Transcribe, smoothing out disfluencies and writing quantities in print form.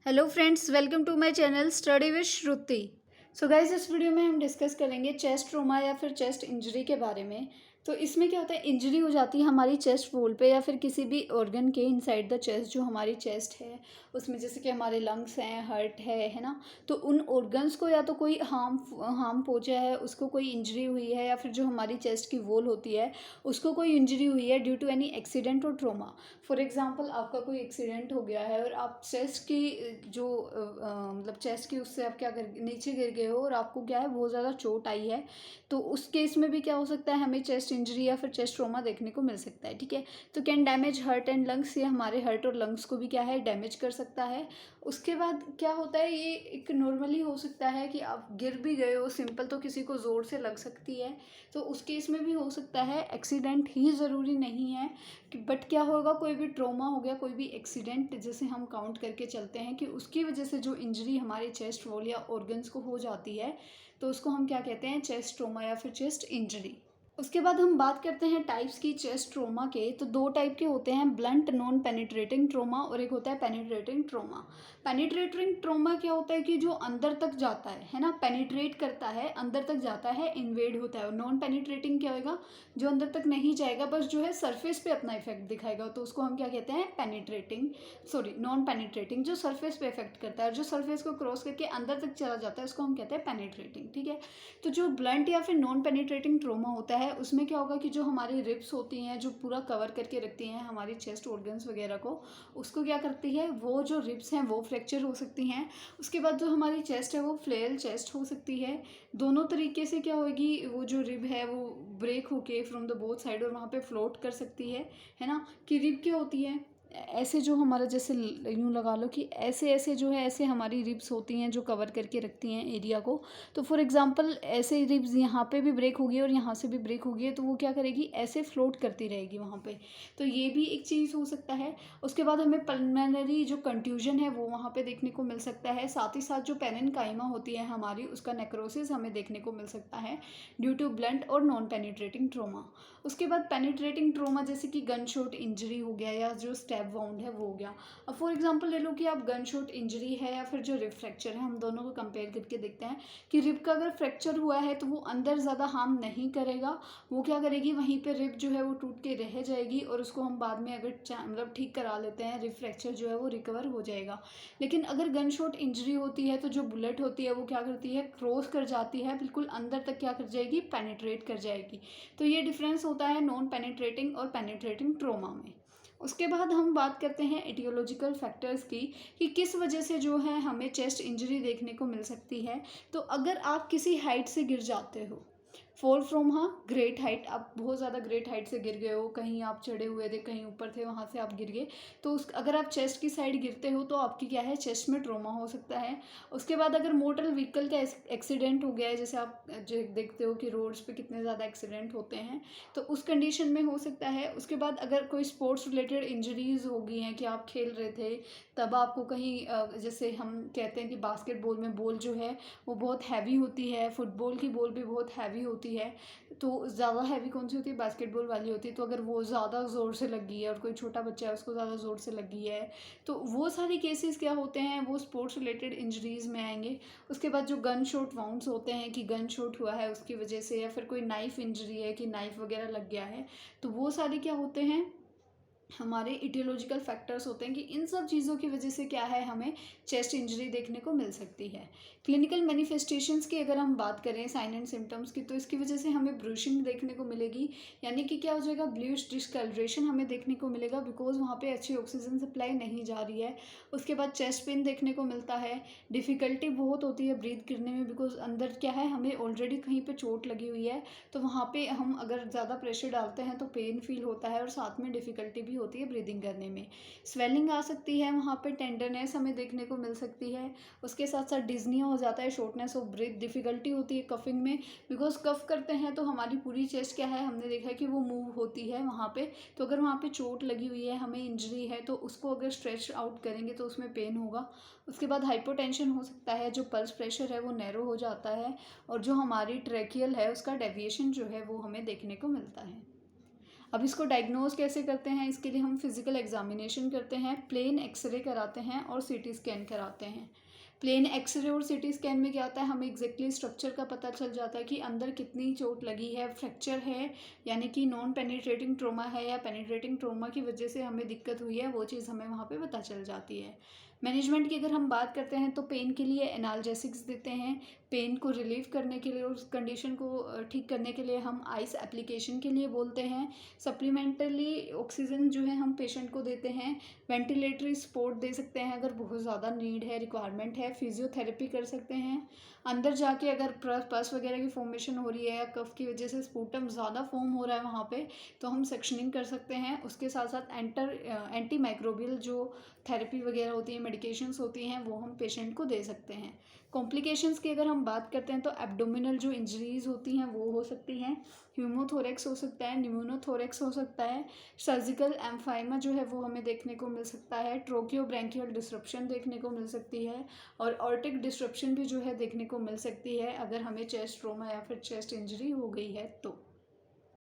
Hello friends, welcome to my channel study with Shruti. So guys, इस video में हम discuss करेंगे चेस्ट ट्रोमा या फिर चेस्ट इंजरी के बारे में। तो इसमें क्या होता है, इंजरी हो जाती है हमारी चेस्ट वॉल पे या फिर किसी भी ऑर्गन के इनसाइड द चेस्ट, जो हमारी चेस्ट है उसमें, जैसे कि हमारे लंग्स हैं, हार्ट है ना। तो उन ऑर्गन्स को या तो कोई हार्म पहुंचा है, उसको कोई इंजरी हुई है, या फिर जो हमारी चेस्ट की वॉल होती है उसको कोई इंजरी हुई है ड्यू टू एनी एक्सीडेंट और ट्रोमा। फॉर एग्जाम्पल, आपका कोई एक्सीडेंट हो गया है और आप चेस्ट की जो मतलब चेस्ट की उससे आप क्या कर नीचे गिर गए हो और आपको क्या है, बहुत ज़्यादा चोट आई है। तो उस केस में भी क्या हो सकता है, हमें चेस्ट इंजरी या फिर चेस्ट ट्रोमा देखने को मिल सकता है। ठीक है, तो can damage heart and lungs, ये हमारे हार्ट और लंग्स को भी क्या है, डैमेज कर सकता है। उसके बाद क्या होता है, ये एक नॉर्मली हो सकता है कि आप गिर भी गए हो सिंपल, तो किसी को ज़ोर से लग सकती है, तो उस केस में भी हो सकता है। एक्सीडेंट ही ज़रूरी नहीं है कि, बट क्या होगा, कोई भी ट्रॉमा हो गया, कोई भी एक्सीडेंट जैसे हम काउंट करके चलते हैं कि उसकी वजह से जो इंजरी हमारे चेस्ट वॉल या ऑर्गन्स को हो जाती है, तो उसको हम क्या कहते हैं, चेस्ट ट्रॉमा या फिर चेस्ट इंजरी। उसके बाद हम बात करते हैं टाइप्स की चेस्ट ट्रोमा के। तो दो टाइप के होते हैं, ब्लंट नॉन पेनिट्रेटिंग ट्रोमा और एक होता है पेनिट्रेटिंग ट्रोमा। पेनिट्रेटिंग ट्रोमा क्या होता है कि जो अंदर तक जाता है ना, पेनिट्रेट करता है, अंदर तक जाता है, इन्वेड होता है। और नॉन पेनिट्रेटिंग क्या होगा, जो अंदर तक नहीं जाएगा, बस जो है सरफेस पे अपना इफेक्ट दिखाएगा, तो उसको हम क्या कहते हैं, पेनिट्रेटिंग, सॉरी नॉन पेनिट्रेटिंग। जो सरफेस पे इफेक्ट करता है, जो सरफेस को क्रॉस करके अंदर तक चला जाता है, उसको हम कहते हैं पेनिट्रेटिंग। ठीक है, तो जो ब्लंट या फिर नॉन पेनिट्रेटिंग ट्रोमा होता है, उसमें क्या होगा कि जो हमारी रिब्स होती हैं, जो पूरा कवर करके रखती हैं हमारी चेस्ट ऑर्गन्स वगैरह को, उसको क्या करती है, वो जो रिब्स हैं वो फ्रैक्चर हो सकती हैं। उसके बाद जो हमारी चेस्ट है वो फ्लेयर चेस्ट हो सकती है। दोनों तरीके से क्या होगी, वो जो रिब है वो ब्रेक होके फ्रॉम द बोथ साइड और वहाँ पे फ्लोट कर सकती है ना। कि रिब क्या होती है, ऐसे जो हमारा, जैसे यूँ लगा लो कि ऐसे ऐसे जो है, ऐसे हमारी रिब्स होती हैं जो कवर करके रखती हैं एरिया को। तो फॉर एग्जांपल, ऐसे रिब्स यहाँ पे भी ब्रेक होगी और यहाँ से भी ब्रेक होगी है, तो वो क्या करेगी, ऐसे फ्लोट करती रहेगी वहाँ पे। तो ये भी एक चीज़ हो सकता है। उसके बाद हमें पल्मोनरी जो कंट्यूजन है वो वहाँ पे देखने को मिल सकता है। साथ ही साथ जो पेनिनकाइमा होती है हमारी, उसका नेक्रोसिस हमें देखने को मिल सकता है ड्यू टू ब्लंट और नॉन पेनिट्रेटिंग ट्रोमा। उसके बाद पेनिट्रेटिंग ट्रोमा, जैसे कि गन शॉट इंजरी हो गया या जो स्टैब वाउंड है वो हो गया। अब फॉर एग्जांपल ले लो कि आप गन शॉट इंजरी है या फिर जो रिब फ्रैक्चर है, हम दोनों को कंपेयर करके देखते हैं कि रिब का अगर फ्रैक्चर हुआ है तो वो अंदर ज़्यादा हार्म नहीं करेगा। वो क्या करेगी, वहीं पे रिब जो है वो टूट के रह जाएगी और उसको हम बाद में अगर मतलब ठीक करा लेते हैं, रिब फ्रैक्चर जो है वो रिकवर हो जाएगा। लेकिन अगर गन शॉट इंजरी होती है तो जो बुलेट होती है वो क्या करती है, क्रॉस कर जाती है, बिल्कुल अंदर तक क्या कर जाएगी, पेनिट्रेट कर जाएगी। तो ये डिफरेंस होता है नॉन पेनिट्रेटिंग और पेनिट्रेटिंग ट्रोमा में। उसके बाद हम बात करते हैं एटियोलॉजिकल फैक्टर्स की, कि किस वजह से जो है हमें चेस्ट इंजरी देखने को मिल सकती है। तो अगर आप किसी हाइट से गिर जाते हो, फॉल फ्रॉम ग्रेट हाइट, आप बहुत ज़्यादा ग्रेट हाइट से गिर गए हो, कहीं आप चढ़े हुए थे, कहीं ऊपर थे, वहाँ से आप गिर गए, तो उस अगर आप चेस्ट की साइड गिरते हो तो आपकी क्या है, चेस्ट में ट्रॉमा हो सकता है। उसके बाद अगर मोटर व्हीकल का एक्सीडेंट हो गया है, जैसे आप जो देखते हो कि रोड्स पे कितने ज़्यादा एक्सीडेंट होते हैं, तो उस कंडीशन में हो सकता है। उसके बाद अगर कोई स्पोर्ट्स रिलेटेड इंजरीज हो गई हैं कि आप खेल रहे थे, तब आपको कहीं जैसे हम कहते हैं कि बास्केटबॉल में बॉल जो है वो बहुत हैवी होती है, फुटबॉल की बॉल भी बहुत हैवी होती है, तो ज़्यादा हैवी कौन सी होती है, बास्केटबॉल वाली होती है। तो अगर वो ज़्यादा ज़ोर से लगी है और कोई छोटा बच्चा है उसको ज़्यादा ज़ोर से लगी है, तो वो सारी केसेस क्या होते हैं, वो स्पोर्ट्स रिलेटेड इंजरीज़ में आएंगे। उसके बाद जो गन शॉट वाउंड्स होते हैं कि गन शॉट हुआ है उसकी वजह से, या फिर कोई नाइफ इंजरी है कि नाइफ वगैरह लग गया है, तो वो सारे क्या होते हैं, हमारे इटियोलॉजिकल फैक्टर्स होते हैं कि इन सब चीज़ों की वजह से क्या है, हमें चेस्ट इंजरी देखने को मिल सकती है। क्लिनिकल मैनिफेस्टेशंस की अगर हम बात करें, साइन एंड सिम्टम्स की, तो इसकी वजह से हमें ब्रूशिंग देखने को मिलेगी, यानी कि क्या हो जाएगा, ब्लूइश डिस्कलरेशन हमें देखने को मिलेगा, बिकॉज वहाँ पे अच्छी ऑक्सीजन सप्लाई नहीं जा रही है। उसके बाद चेस्ट पेन देखने को मिलता है, डिफ़िकल्टी बहुत होती है ब्रीथ करने में, बिकॉज अंदर क्या है, हमें ऑलरेडी कहीं पर चोट लगी हुई है, तो वहाँ पर हम अगर ज़्यादा प्रेशर डालते हैं तो पेन फील होता है और साथ में डिफ़िकल्टी भी होती है ब्रीदिंग करने में। स्वेलिंग आ सकती है, वहाँ पे टेंडरनेस हमें देखने को मिल सकती है। उसके साथ साथ डिज्निया हो जाता है, शॉर्टनेस ऑफ ब्रीथ, डिफ़िकल्टी होती है कफिंग में, बिकॉज कफ करते हैं तो हमारी पूरी चेस्ट क्या है, हमने देखा है कि वो मूव होती है वहाँ पे। तो अगर वहाँ पे चोट लगी हुई है, हमें इंजरी है, तो उसको अगर स्ट्रेच आउट करेंगे तो उसमें पेन होगा। उसके बाद हाइपोटेंशन हो सकता है, जो पल्स प्रेशर है वो नैरो हो जाता है, और जो हमारी ट्रैकियल है उसका डेविएशन जो है वो हमें देखने को मिलता है। अब इसको डायग्नोज कैसे करते हैं, इसके लिए हम फिजिकल एग्जामिनेशन करते हैं, प्लेन एक्सरे कराते हैं और सीटी स्कैन कराते हैं। प्लेन एक्सरे और सीटी स्कैन में क्या होता है, हमें एग्जैक्टली स्ट्रक्चर का पता चल जाता है कि अंदर कितनी चोट लगी है, फ्रैक्चर है यानी कि नॉन पेनिट्रेटिंग ट्रोमा है या पेनिट्रेटिंग ट्रोमा की वजह से हमें दिक्कत हुई है, वो चीज़ हमें वहाँ पे पता चल जाती है। मैनेजमेंट की अगर हम बात करते हैं तो पेन के लिए एनाल्जेसिक्स देते हैं, पेन को रिलीव करने के लिए और उस कंडीशन को ठीक करने के लिए हम आइस एप्लीकेशन के लिए बोलते हैं। सप्लीमेंटली ऑक्सीजन जो है हम पेशेंट को देते हैं, वेंटिलेटरी सपोर्ट दे सकते हैं अगर बहुत ज़्यादा नीड है, रिक्वायरमेंट है, फिजियोथेरेपी कर सकते हैं। अंदर जाके अगर पस वगैरह की फॉर्मेशन हो रही है या कफ की वजह से स्पूटम ज़्यादा फॉर्म हो रहा है वहाँ पे, तो हम सेक्शनिंग कर सकते हैं। उसके साथ साथ एंटी माइक्रोबियल जो थेरेपी वगैरह होती है, मेडिकेशंस होती हैं, वो हम पेशेंट को दे सकते हैं। कॉम्प्लिकेशंस की अगर हम बात करते हैं तो एब्डोमिनल जो इंजरीज़ होती हैं वो हो सकती हैं, ह्यूमोथोरेक्स हो सकता है, न्यूमोनोथोरेक्स हो सकता है, सर्जिकल एम्फाइमा जो है वो हमें देखने को मिल सकता है, ट्रोकियो ब्रैंकियल डिसरप्शन देखने को मिल सकती है और ऑर्टिक डिसरप्शन भी जो है देखने को मिल सकती है अगर हमें चेस्ट ट्रॉमा या फिर चेस्ट इंजरी हो गई है तो।